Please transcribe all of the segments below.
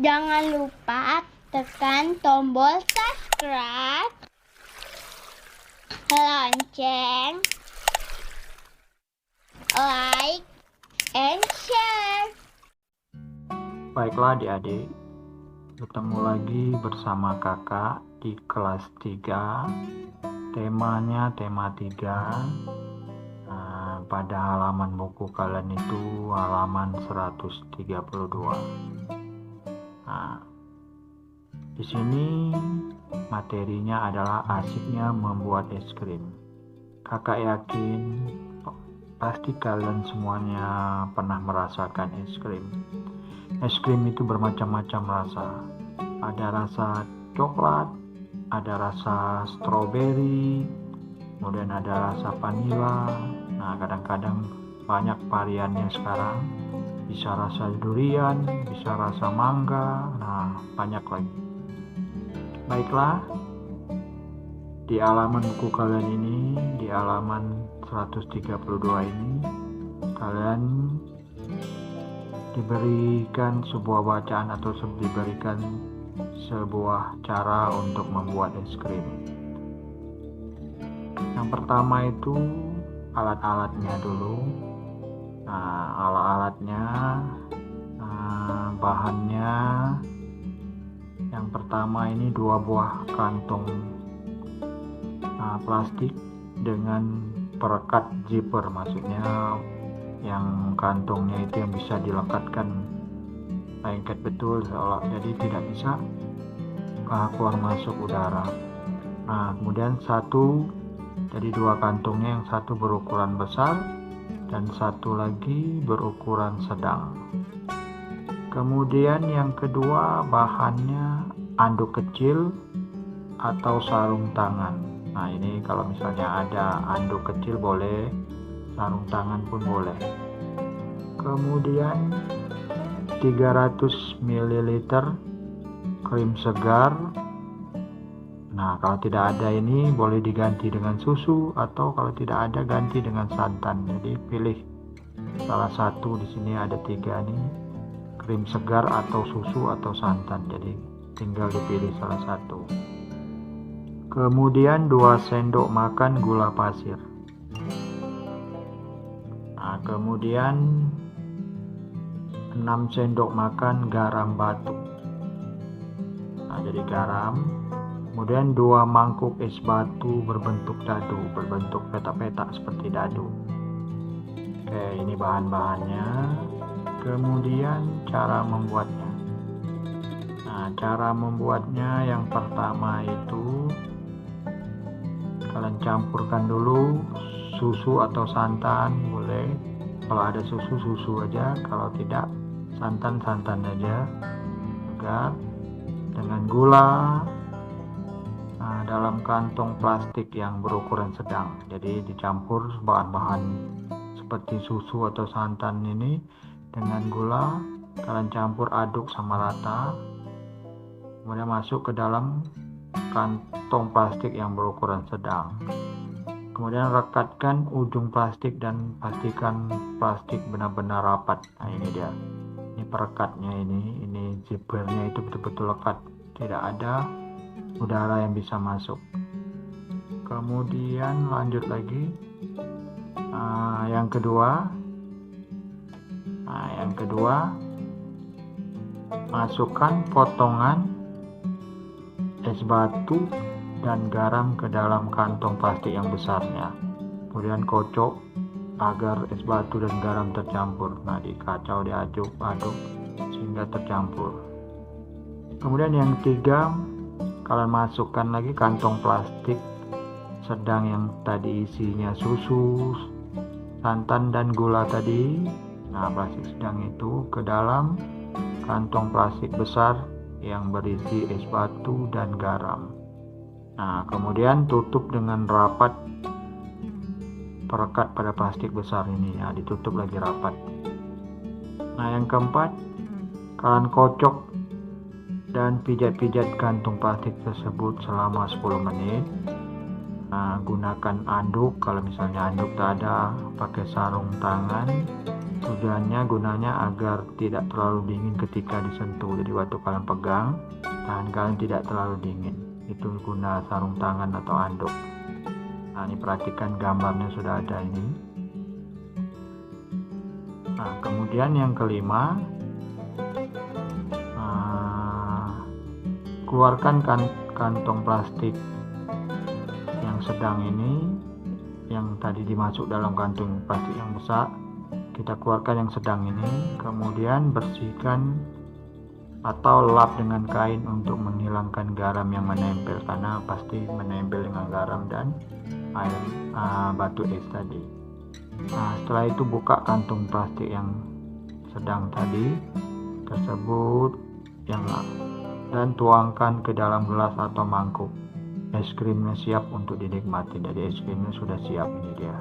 Jangan lupa tekan tombol subscribe, lonceng, like, and share. Baiklah adik-adik, ketemu lagi bersama kakak di kelas 3. Temanya tema 3. Pada halaman buku kalian itu halaman 132. Di sini materinya adalah asiknya membuat es krim. Kakak yakin pasti kalian semuanya pernah merasakan es krim. Es krim itu bermacam-macam rasa. Ada rasa coklat, ada rasa stroberi, kemudian ada rasa vanila. Nah, kadang-kadang banyak variannya sekarang. Bisa rasa durian, bisa rasa mangga, nah banyak lagi. Baiklah, di halaman buku kalian ini, di halaman 132 ini, kalian diberikan sebuah bacaan atau diberikan sebuah cara untuk membuat es krim. Yang pertama itu alat-alatnya dulu. Alat-alatnya, bahannya, yang pertama ini 2 buah kantong plastik dengan perekat zipper, maksudnya yang kantongnya itu yang bisa dilekatkan lengket betul, jadi tidak bisa keluar masuk udara. Kemudian jadi 2 kantongnya, yang satu berukuran besar dan satu lagi berukuran sedang. Kemudian yang kedua, bahannya anduk kecil atau sarung tangan. Nah, ini kalau misalnya ada anduk kecil boleh, sarung tangan pun boleh. Kemudian 300 ml krim segar. Nah, kalau tidak ada ini boleh diganti dengan susu, atau kalau tidak ada ganti dengan santan. Jadi pilih salah satu. Di sini ada 3 nih, krim segar atau susu atau santan. Jadi tinggal dipilih salah satu. Kemudian 2 sendok makan gula pasir. Nah, kemudian 6 sendok makan garam batu. Nah, jadi garam. Kemudian 2 mangkuk es batu berbentuk dadu, berbentuk petak-petak seperti dadu. Oke, ini bahan-bahannya. Kemudian cara membuatnya. Nah, cara membuatnya yang pertama itu kalian campurkan dulu susu atau santan, boleh. Kalau ada susu aja, kalau tidak santan aja. Agar dengan gula dalam kantong plastik yang berukuran sedang. Jadi dicampur bahan-bahan seperti susu atau santan ini dengan gula, kalian campur aduk sama rata, kemudian masuk ke dalam kantong plastik yang berukuran sedang. Kemudian rekatkan ujung plastik dan pastikan plastik benar-benar rapat. Nah, ini dia, ini perekatnya, ini zippernya itu betul-betul lekat, tidak ada udara yang bisa masuk. Kemudian lanjut lagi, yang kedua, masukkan potongan es batu dan garam ke dalam kantong plastik yang besarnya. Kemudian kocok agar es batu dan garam tercampur. Nah, dikacau, diaduk sehingga tercampur. Kemudian yang 3, kalian masukkan lagi kantong plastik sedang yang tadi isinya susu, santan dan gula tadi. Nah, plastik sedang itu ke dalam kantong plastik besar yang berisi es batu dan garam. Nah, kemudian tutup dengan rapat perekat pada plastik besar ini. Nah, ditutup lagi rapat. Nah, yang keempat, kalian kocok dan pijat-pijat kantung plastik tersebut selama 10 menit. Gunakan anduk, kalau misalnya anduk tak ada, pakai sarung tangan Tujuannya gunanya agar tidak terlalu dingin ketika disentuh. Jadi waktu kalian pegang, tangan kalian tidak terlalu dingin. Itu guna sarung tangan atau anduk. Nah, ini perhatikan gambarnya sudah ada ini. Nah, kemudian yang kelima, keluarkan kantong plastik yang sedang ini, yang tadi dimasuk dalam kantong plastik yang besar. Kita keluarkan yang sedang ini, kemudian bersihkan atau lap dengan kain untuk menghilangkan garam yang menempel, karena pasti menempel dengan garam dan air batu es tadi. Nah, setelah itu buka kantung plastik yang sedang tadi tersebut dan tuangkan ke dalam gelas atau mangkuk. Es krimnya siap untuk dinikmati. Jadi es krimnya sudah siap, ini dia.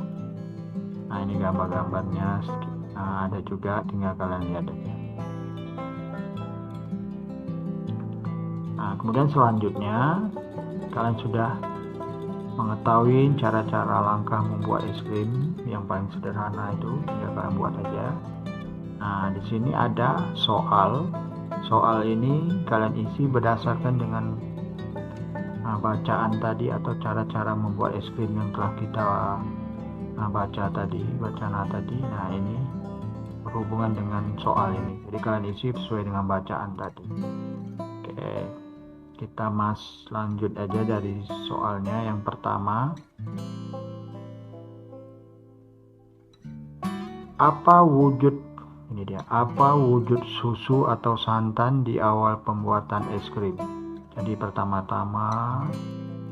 Nah, ini gambar-gambarnya ada juga, tinggal kalian lihat aja. Nah, kemudian selanjutnya kalian sudah mengetahui cara-cara langkah membuat es krim yang paling sederhana, itu tinggal kalian buat aja. Nah, di sini ada soal. Soal ini kalian isi berdasarkan dengan bacaan tadi atau cara-cara membuat es krim yang telah kita bacaan tadi. Nah, ini berhubungan dengan soal ini. Jadi kalian isi sesuai dengan bacaan tadi. Oke, kita lanjut aja dari soalnya. Yang pertama, apa wujud susu atau santan di awal pembuatan es krim? Jadi pertama-tama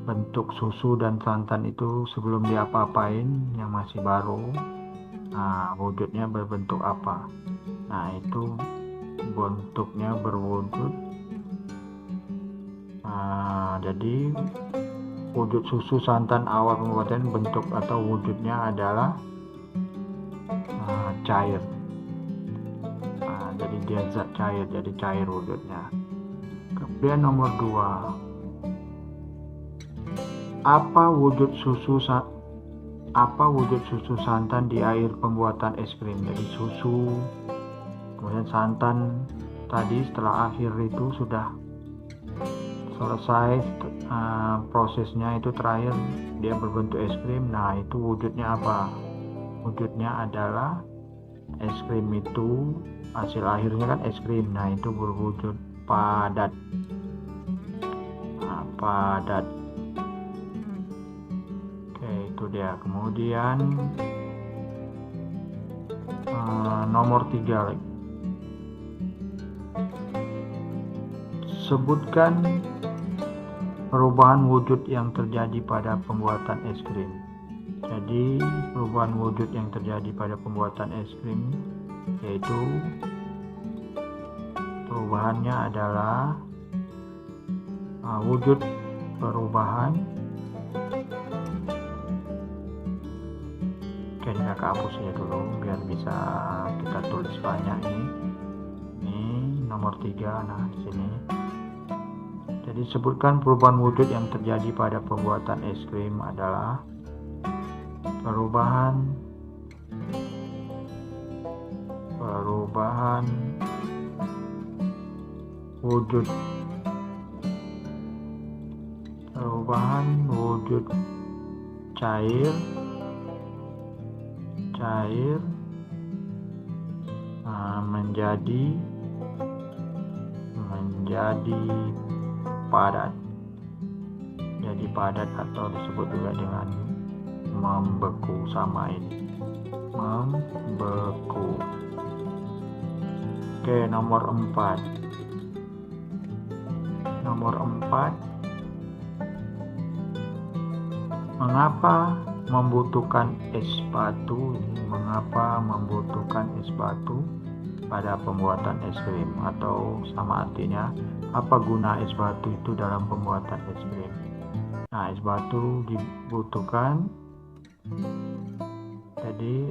bentuk susu dan santan itu sebelum diapa-apain, yang masih baru. Nah, wujudnya berbentuk apa? Nah, itu bentuknya berwujud. Jadi wujud susu santan awal pembuatan, bentuk atau wujudnya adalah cair. Jadi dia zat cair, jadi cair wujudnya. Kemudian nomor 2, apa wujud susu santan di akhir pembuatan es krim? Jadi susu, kemudian santan tadi setelah akhir itu sudah selesai prosesnya, itu terakhir dia berbentuk es krim. Nah, itu wujudnya apa? Wujudnya adalah es krim itu, hasil akhirnya kan es krim. Nah, itu berwujud padat. Padat. Oke, itu dia. Kemudian nomor 3 lagi. Sebutkan perubahan wujud yang terjadi pada pembuatan es krim. Jadi perubahan wujud yang terjadi pada pembuatan es krim yaitu perubahannya adalah wujud perubahan. Oke, ini kakak hapus ya dulu biar bisa kita tulis banyak ini nomor 3. Nah, di sini. Jadi sebutkan perubahan wujud yang terjadi pada pembuatan es krim adalah perubahan wujud cair menjadi padat. Jadi padat atau disebut juga dengan membeku, sama ini, membeku. Oke, nomor 4. Mengapa membutuhkan es batu? Mengapa membutuhkan es batu pada pembuatan es krim? Atau sama artinya, apa guna es batu itu dalam pembuatan es krim? Nah, es batu dibutuhkan. Jadi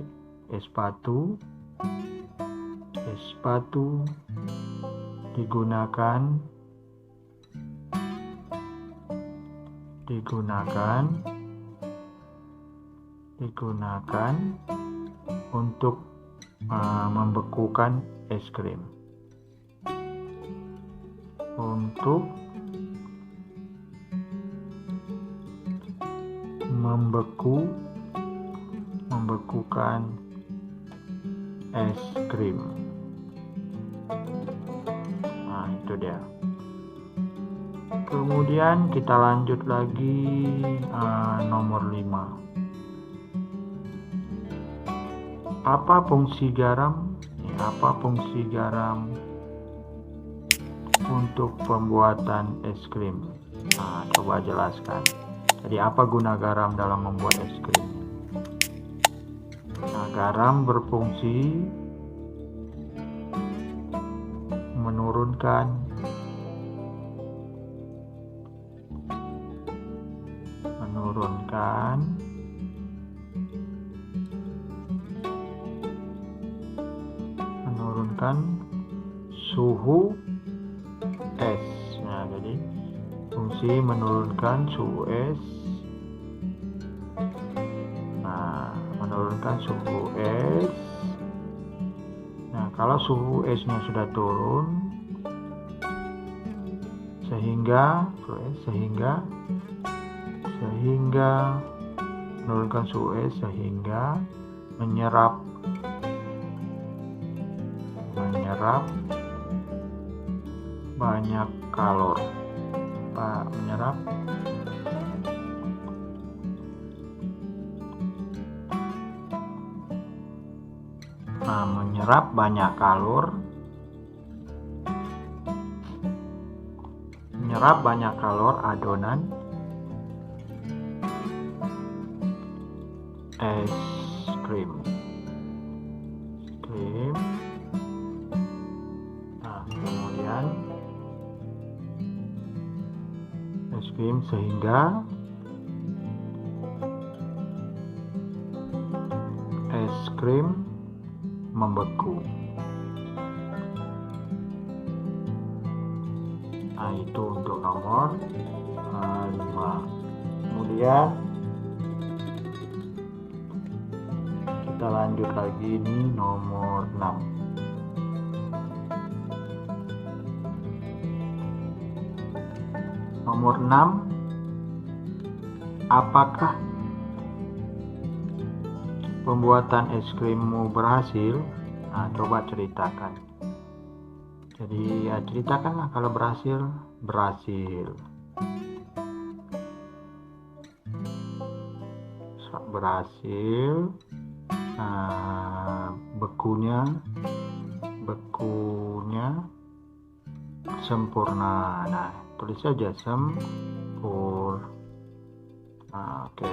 es batu digunakan untuk membekukan es krim. Untuk membekukan es krim. Nah, itu dia. Kemudian kita lanjut lagi nomor 5. Apa fungsi garam? Apa fungsi garam untuk pembuatan es krim? Nah, coba jelaskan. Jadi apa guna garam dalam membuat es krim? Nah, garam berfungsi menurunkan suhu es. Nah, jadi fungsi menurunkan suhu es. Nah, menurunkan suhu es. Nah, kalau suhu esnya sudah turun sehingga menurunkan suhu es sehingga menyerap banyak kalor. Menyerap banyak kalor adonan es krim. Nah, kemudian es krim sehingga es krim membeku. Nah, itu untuk nomor 5. Kemudian kita lanjut lagi, ini nomor 6. Nomor 6, apakah pembuatan es krimmu berhasil? Nah, coba ceritakan. Jadi ya ceritakanlah kalau berhasil. Nah, bekunya sempurna. Nah, tulis saja sempurna. Nah, oke.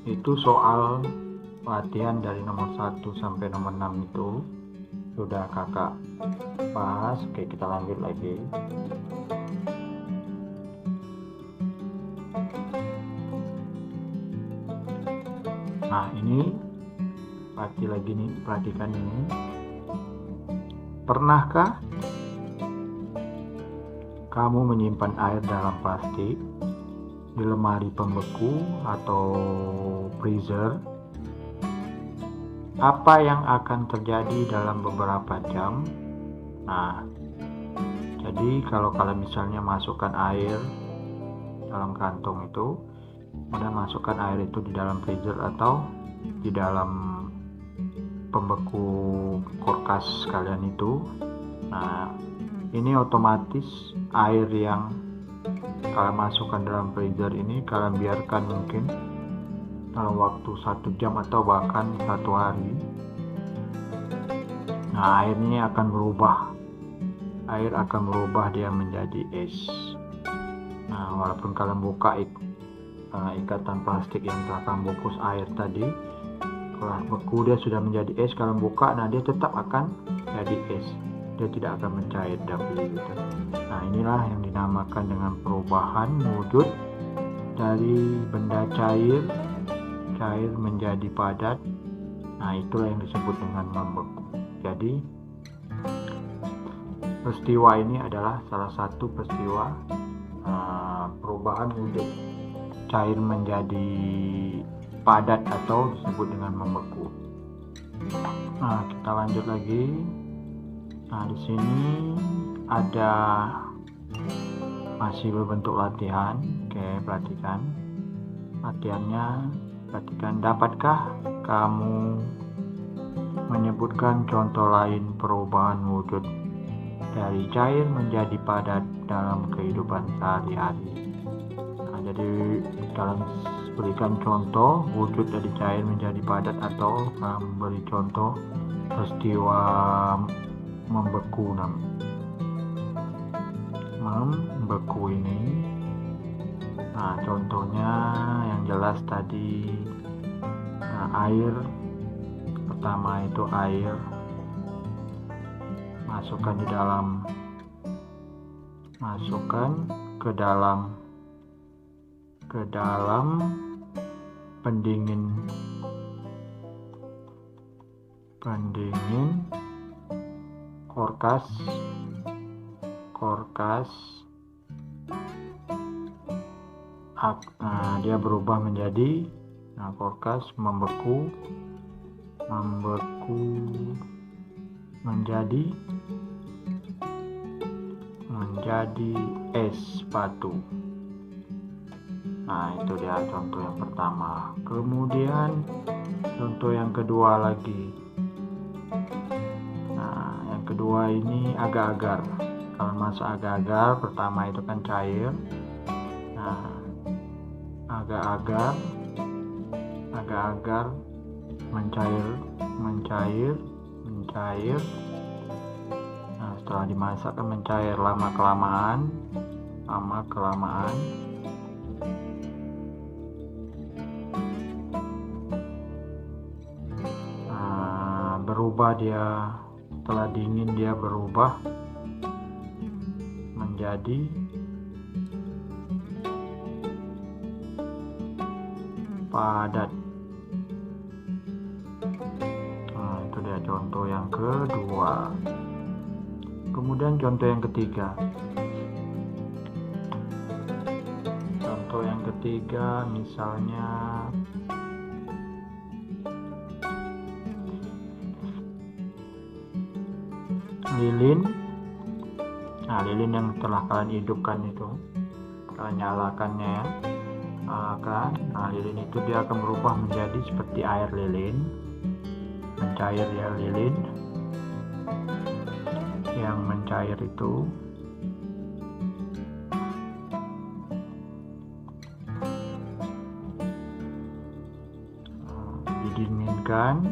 Itu soal latihan dari nomor 1 sampai nomor 6 itu sudah kakak bahas. Oke, kita lanjut lagi. Nah, ini perhatikan ini. Pernahkah kamu menyimpan air dalam plastik di lemari pembeku atau freezer? Apa yang akan terjadi dalam beberapa jam? Nah, jadi kalau kalian misalnya masukkan air dalam kantong itu, kemudian masukkan air itu di dalam freezer atau di dalam pembeku kulkas kalian itu, nah ini otomatis air yang kalian masukkan dalam freezer ini kalian biarkan mungkin dalam waktu 1 jam atau bahkan 1 hari. Nah, air akan berubah dia menjadi es. Nah, walaupun kalian buka ikatan plastik yang telah kalian bungkus air tadi, kalau beku dia sudah menjadi es, kalian buka, nah dia tetap akan jadi es, dia tidak akan mencair gitu. Nah, inilah yang dinamakan dengan perubahan wujud dari benda cair menjadi padat. Nah, itulah yang disebut dengan membeku. Jadi peristiwa ini adalah salah satu peristiwa perubahan wujud cair menjadi padat atau disebut dengan membeku. Nah, kita lanjut lagi. Nah, di sini ada masih berbentuk latihan. Oke, perhatikan latihannya. Perhatikan, dapatkah kamu menyebutkan contoh lain perubahan wujud dari cair menjadi padat dalam kehidupan sehari-hari? Nah, jadi berikan contoh wujud dari cair menjadi padat, atau beri contoh peristiwa membeku ini. Nah, contohnya yang jelas tadi, air. Pertama itu air, masukkan ke dalam pendingin korkas. Dia berubah menjadi, korkas membeku menjadi es batu. Nah, itu dia contoh yang pertama. Kemudian contoh yang kedua lagi. Nah, yang kedua ini agar-agar. Kalau masuk agar-agar, pertama itu kan cair. Nah, agar-agar mencair. Nah, setelah dimasak kan mencair lama kelamaan. Berubah dia, setelah dingin dia berubah menjadi padat. Nah, itu dia contoh yang kedua. Kemudian contoh yang ketiga. Contoh yang ketiga misalnya lilin. Nah, lilin yang telah kalian hidupkan itu, kalian nyalakannya ya. Nah, lilin itu dia akan berubah menjadi seperti air lilin, mencair ya. Lilin yang mencair itu didinginkan,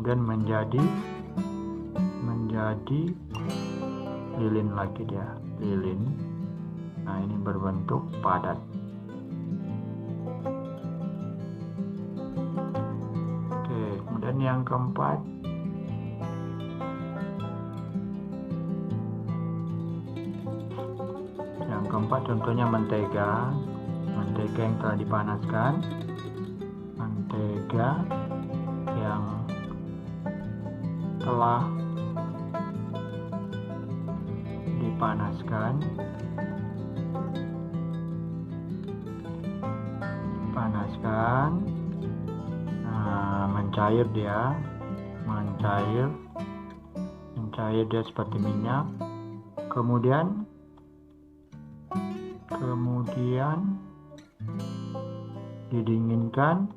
kemudian menjadi lilin lagi dia, lilin. Nah, ini berbentuk padat. Oke, kemudian yang keempat, contohnya mentega yang telah dipanaskan, mentega yang telah dipanaskan, nah, mencair dia seperti minyak. Kemudian didinginkan,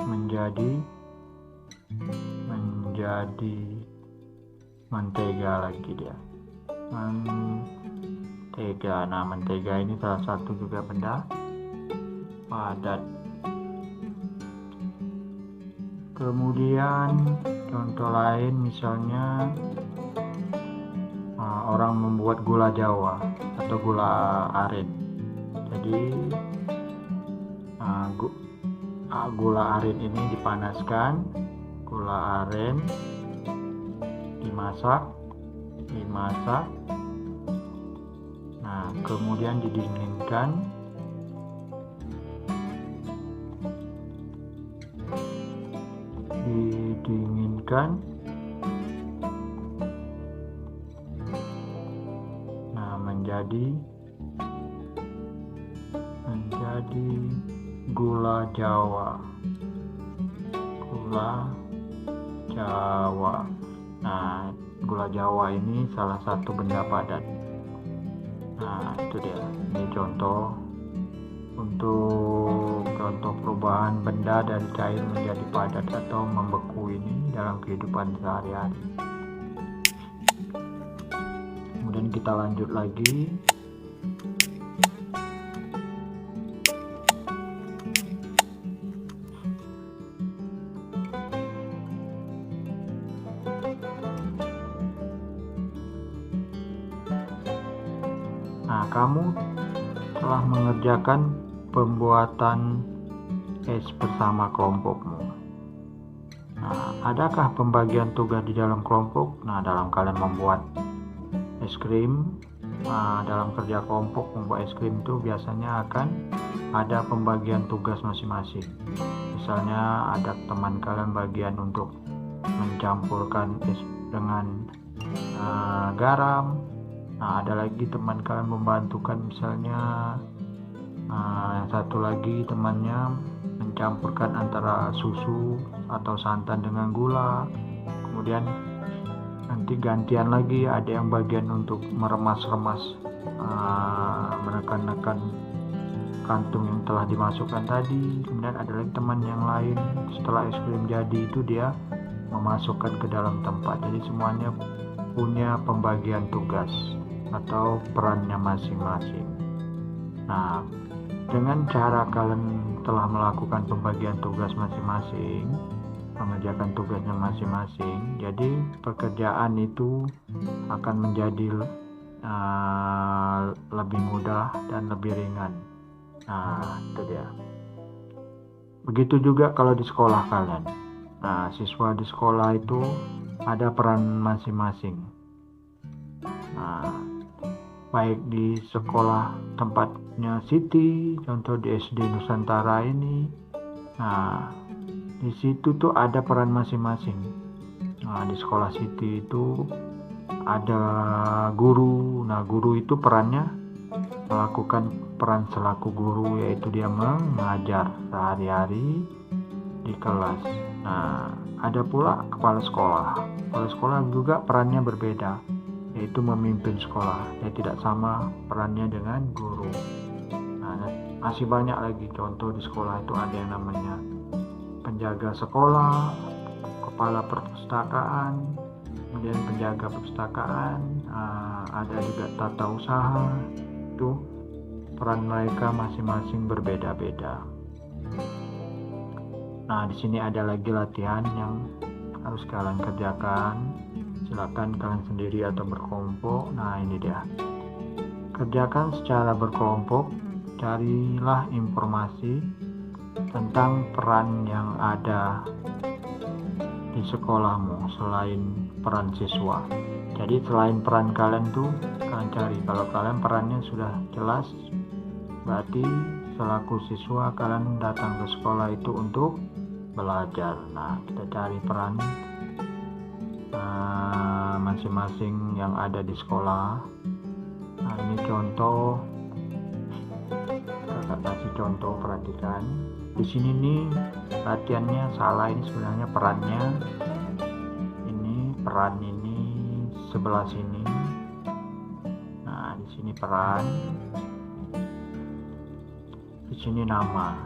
menjadi mentega lagi dia, mentega. Nah, mentega ini salah satu juga benda padat. Kemudian contoh lain misalnya orang membuat gula Jawa atau gula aren. Jadi gula aren ini dipanaskan, gula aren dimasak. Nah, Nah, kemudian didinginkan. Nah, menjadi gula Jawa. Nah, gula Jawa ini salah satu benda padat. Nah, itu dia. Ini contoh perubahan benda dari cair menjadi padat atau membeku ini dalam kehidupan sehari-hari. Kemudian kita lanjut lagi. Nah, kamu telah mengerjakan pembuatan es bersama kelompokmu. Nah, adakah pembagian tugas di dalam kelompok? Nah, dalam kalian membuat es krim, dalam kerja kelompok membuat es krim itu biasanya akan ada pembagian tugas masing-masing. Misalnya ada teman kalian bagian untuk mencampurkan es dengan garam. Nah, ada lagi teman kalian membantukan, misalnya yang satu lagi temannya mencampurkan antara susu atau santan dengan gula. Kemudian nanti gantian lagi, ada yang bagian untuk meremas-remas, menekan-nekan kantung yang telah dimasukkan tadi. Kemudian ada lagi teman yang lain, setelah es krim jadi itu dia memasukkan ke dalam tempat. Jadi semuanya punya pembagian tugas atau perannya masing-masing. Nah, dengan cara kalian telah melakukan pembagian tugas masing-masing, mengerjakan tugasnya masing-masing, jadi pekerjaan itu akan menjadi lebih mudah dan lebih ringan. Nah, itu dia. Begitu juga kalau di sekolah kalian. Nah, siswa di sekolah itu ada peran masing-masing. Nah, baik di sekolah tempatnya Siti, contoh di SD Nusantara ini. Nah, di situ tuh ada peran masing-masing. Nah, di sekolah Siti itu ada guru. Nah, guru itu perannya melakukan peran selaku guru, yaitu dia mengajar sehari-hari di kelas. Nah, ada pula kepala sekolah. Kepala sekolah juga perannya berbeda, yaitu memimpin sekolah. Dia tidak sama perannya dengan guru. Nah, masih banyak lagi contoh di sekolah itu, ada yang namanya penjaga sekolah, kepala perpustakaan, kemudian penjaga perpustakaan, ada juga tata usaha. Itu peran mereka masing-masing berbeda-beda. Nah, di sini ada lagi latihan yang harus kalian kerjakan. Silakan kalian sendiri atau berkelompok. Nah, ini dia. Kerjakan secara berkelompok. Carilah informasi tentang peran yang ada di sekolahmu selain peran siswa. Jadi selain peran kalian tuh kalian cari. Kalau kalian perannya sudah jelas, berarti selaku siswa kalian datang ke sekolah itu untuk belajar. Nah, kita cari peran masing-masing yang ada di sekolah. Nah, ini contoh, kakak kasih contoh, perhatikan. Di sini nih latihannya salah, ini sebenarnya perannya. Ini peran ini sebelah sini. Nah, di sini peran, di sini nama.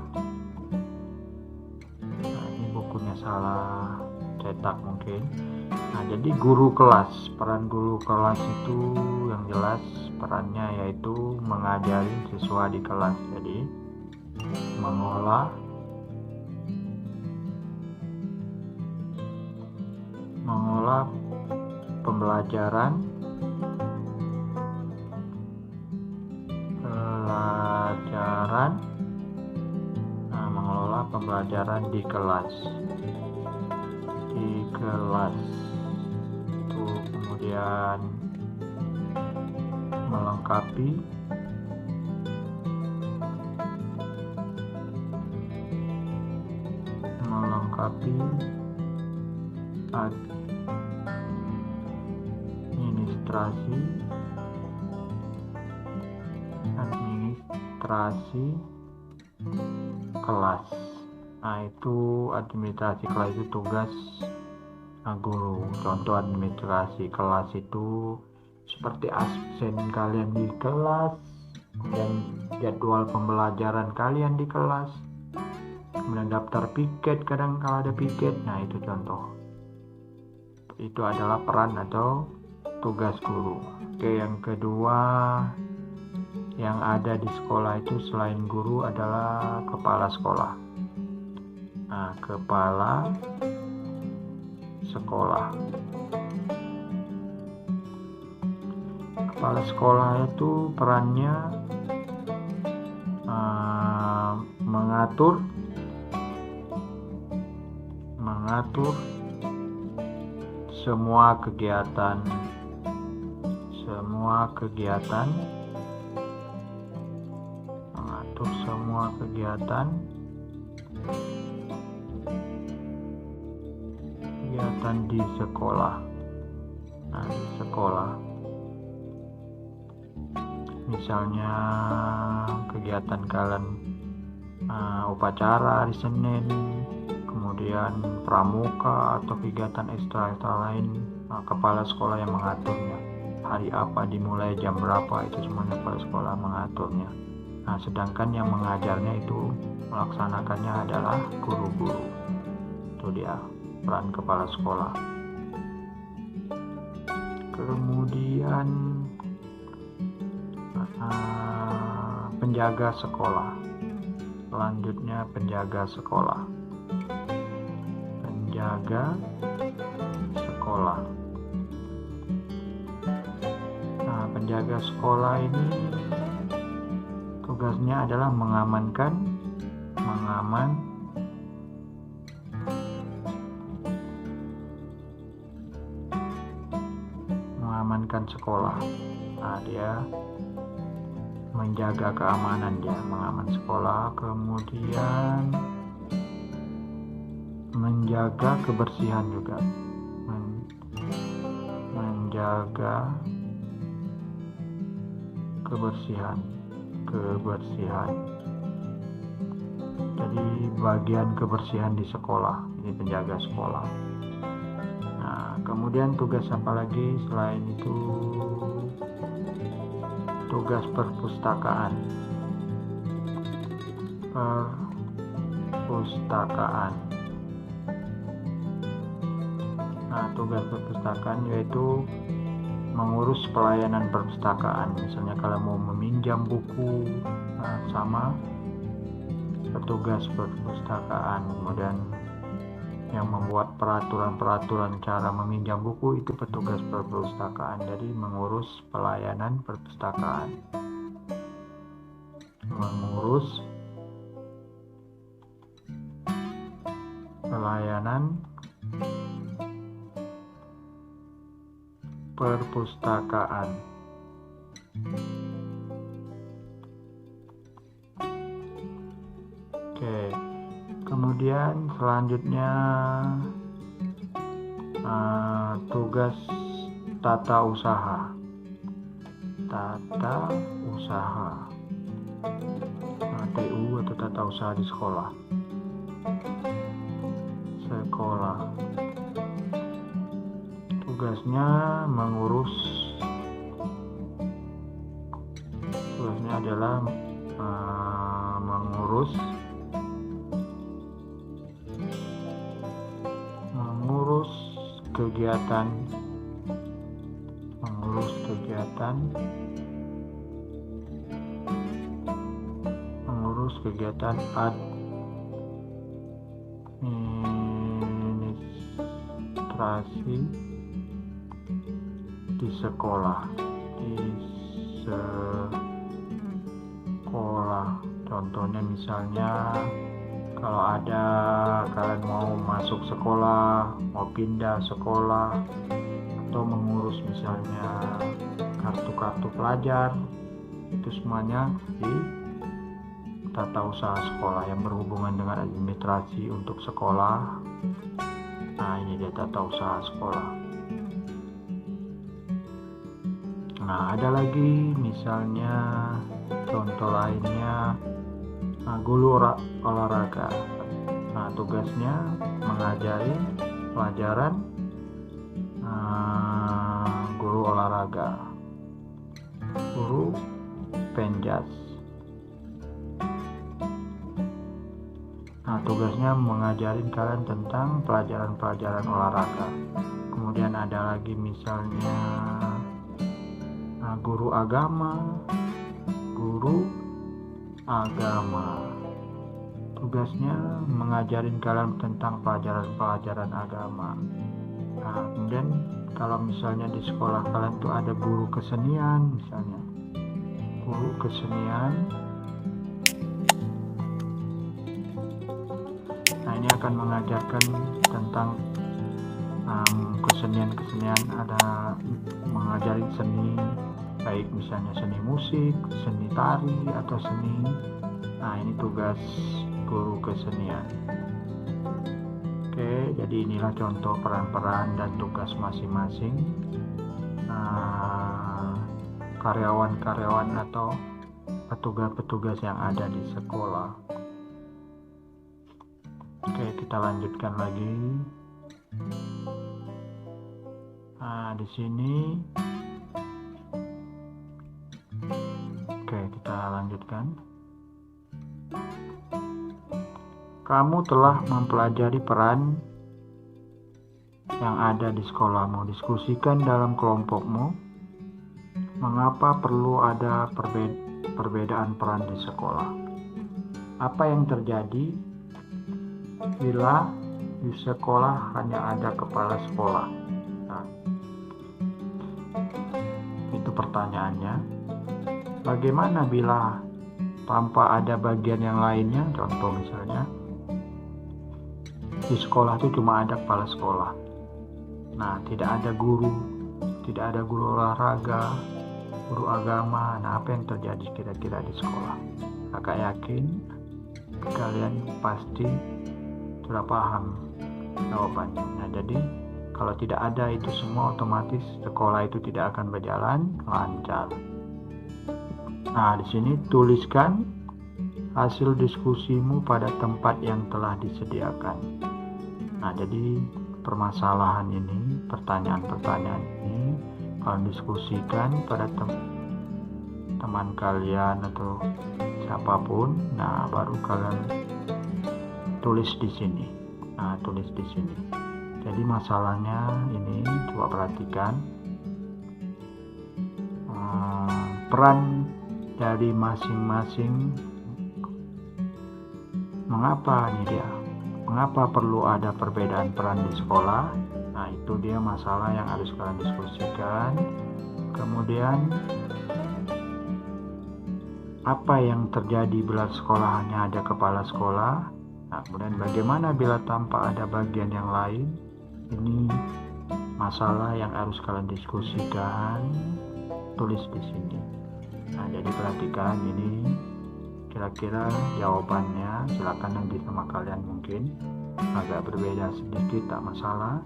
Nah, ini bukunya salah cetak mungkin. Nah, jadi guru kelas, peran guru kelas itu yang jelas perannya yaitu mengajari siswa di kelas. Jadi mengolah pembelajaran mengelola pembelajaran di kelas itu, kemudian melengkapi tetapi administrasi kelas. Nah, itu administrasi kelas itu tugas guru. Contoh administrasi kelas itu seperti absen kalian di kelas, dan jadwal pembelajaran kalian di kelas, kemudian daftar piket, kadang kalau ada piket. Nah, itu contoh. Itu adalah peran atau tugas guru. Oke, yang kedua yang ada di sekolah itu selain guru adalah kepala sekolah. Nah, kepala sekolah. Kepala sekolah itu perannya mengatur semua kegiatan di sekolah. Nah, di sekolah misalnya kegiatan kalian upacara di Senin, kemudian pramuka atau kegiatan ekstra lain, kepala sekolah yang mengaturnya. Hari apa dimulai, jam berapa, itu semuanya kepala sekolah mengaturnya. Nah, sedangkan yang mengajarnya itu melaksanakannya adalah guru-guru. Itu dia peran kepala sekolah. Kemudian penjaga sekolah. Selanjutnya penjaga sekolah. Nah, penjaga sekolah ini tugasnya adalah mengamankan sekolah. Nah, dia menjaga keamanan, dia mengaman sekolah, kemudian menjaga kebersihan juga, menjaga kebersihan. Jadi bagian kebersihan di sekolah, ini penjaga sekolah. Nah, kemudian tugas apa lagi selain itu? Tugas perpustakaan. Nah, tugas perpustakaan yaitu mengurus pelayanan perpustakaan. Misalnya kalau mau meminjam buku, sama petugas perpustakaan. Kemudian yang membuat peraturan cara meminjam buku itu petugas perpustakaan. Jadi mengurus pelayanan perpustakaan. Oke. Kemudian selanjutnya tugas tata usaha. TU atau tata usaha di sekolah. Tugasnya adalah mengurus kegiatan administrasi di sekolah. Contohnya misalnya kalau ada kalian mau masuk sekolah, mau pindah sekolah, atau mengurus misalnya kartu pelajar, itu semuanya di tata usaha sekolah yang berhubungan dengan administrasi untuk sekolah. Nah, ini dia tata usaha sekolah. Nah, ada lagi misalnya contoh lainnya, guru olahraga. Nah, tugasnya mengajari pelajaran guru olahraga, guru penjas. Nah, tugasnya mengajarin kalian tentang pelajaran-pelajaran olahraga. Kemudian ada lagi misalnya guru agama. Tugasnya mengajarin kalian tentang pelajaran-pelajaran agama. Nah, kemudian kalau misalnya di sekolah kalian tuh ada guru kesenian misalnya. Guru kesenian. Nah, ini akan mengajarkan tentang kesenian-kesenian, ada mengajari seni, baik misalnya seni musik, seni tari, atau seni. Nah, ini tugas guru kesenian. Oke, jadi inilah contoh peran-peran dan tugas masing-masing karyawan-karyawan atau petugas-petugas yang ada di sekolah. Oke, kita lanjutkan lagi. Nah, di sini kita lanjutkan. Kamu telah mempelajari peran yang ada di sekolahmu. Diskusikan dalam kelompokmu mengapa perlu ada perbedaan peran di sekolah. Apa yang terjadi bila di sekolah hanya ada kepala sekolah? Nah, itu pertanyaannya. Bagaimana bila tanpa ada bagian yang lainnya? Contoh misalnya, di sekolah itu cuma ada kepala sekolah. Nah, tidak ada guru olahraga, guru agama. Nah, apa yang terjadi kira-kira di sekolah? Kakak yakin kalian pasti sudah paham jawabannya. Nah, jadi kalau tidak ada itu semua, otomatis sekolah itu tidak akan berjalan lancar. Nah, di sini tuliskan hasil diskusimu pada tempat yang telah disediakan. Nah, jadi permasalahan ini, pertanyaan-pertanyaan ini kalian diskusikan pada teman kalian atau siapapun. Nah, baru kalian tulis di sini. Nah, tulis di sini. Jadi masalahnya ini, coba perhatikan peran dari masing-masing. Mengapa perlu ada perbedaan peran di sekolah? Nah, itu dia masalah yang harus kalian diskusikan. Kemudian apa yang terjadi bila sekolah hanya ada kepala sekolah? Nah, kemudian bagaimana bila tanpa ada bagian yang lain? Ini masalah yang harus kalian diskusikan. Tulis di sini. Nah, jadi perhatikan ini. Kira-kira jawabannya, silakan nanti sama kalian, mungkin agak berbeda sedikit, tak masalah.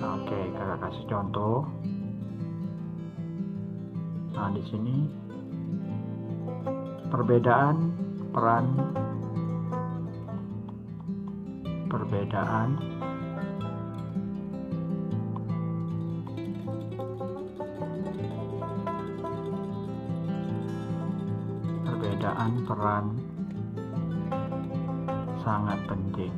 Nah, oke, kakak kasih contoh. Nah, di sini perbedaan peran sangat penting.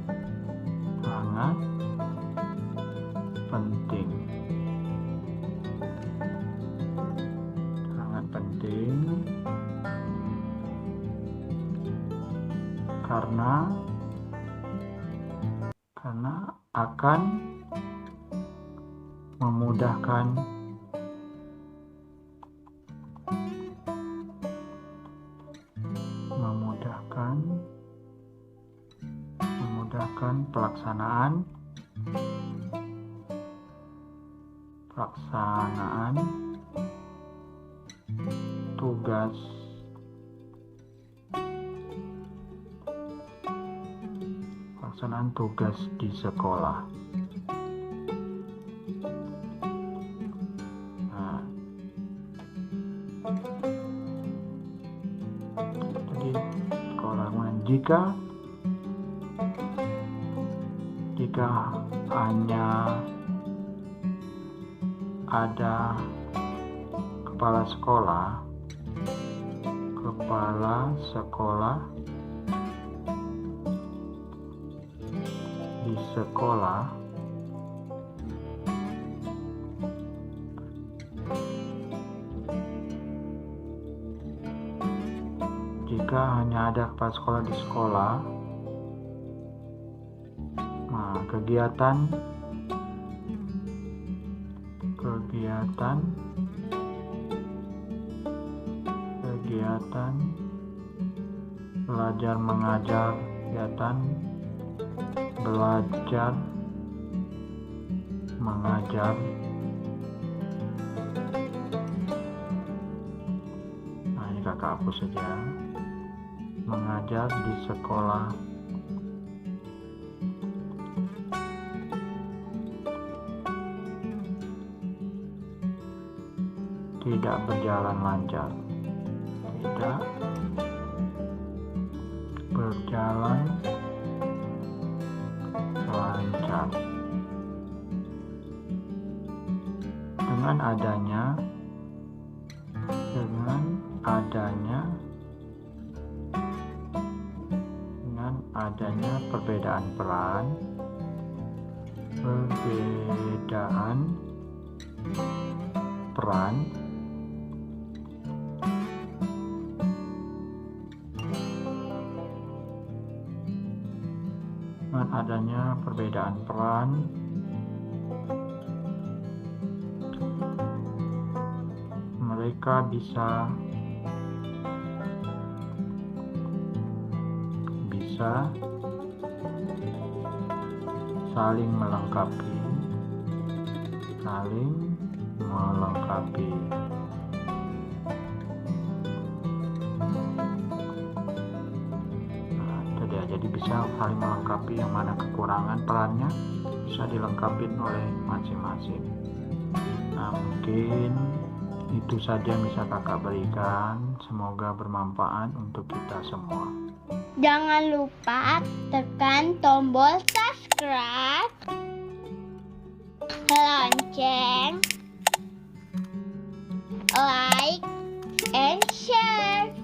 Karena akan memudahkan pelaksanaan tugas pelaksanaan tugas di sekolah. Nah, jadi jika hanya ada kepala sekolah di sekolah, jika hanya ada kepala sekolah di sekolah, nah, kegiatan belajar mengajar, kegiatan belajar mengajar, nah ini kakak hapus saja, mengajar di sekolah tidak berjalan lancar, dengan adanya perbedaan peran mereka bisa saling melengkapi. Nah, itu dia. Jadi bisa saling melengkapi, yang mana kekurangan perannya bisa dilengkapi oleh masing-masing. Nah, mungkin itu saja yang bisa kakak berikan. Semoga bermanfaat untuk kita semua. Jangan lupa tekan tombol subscribe, lonceng, like, and share.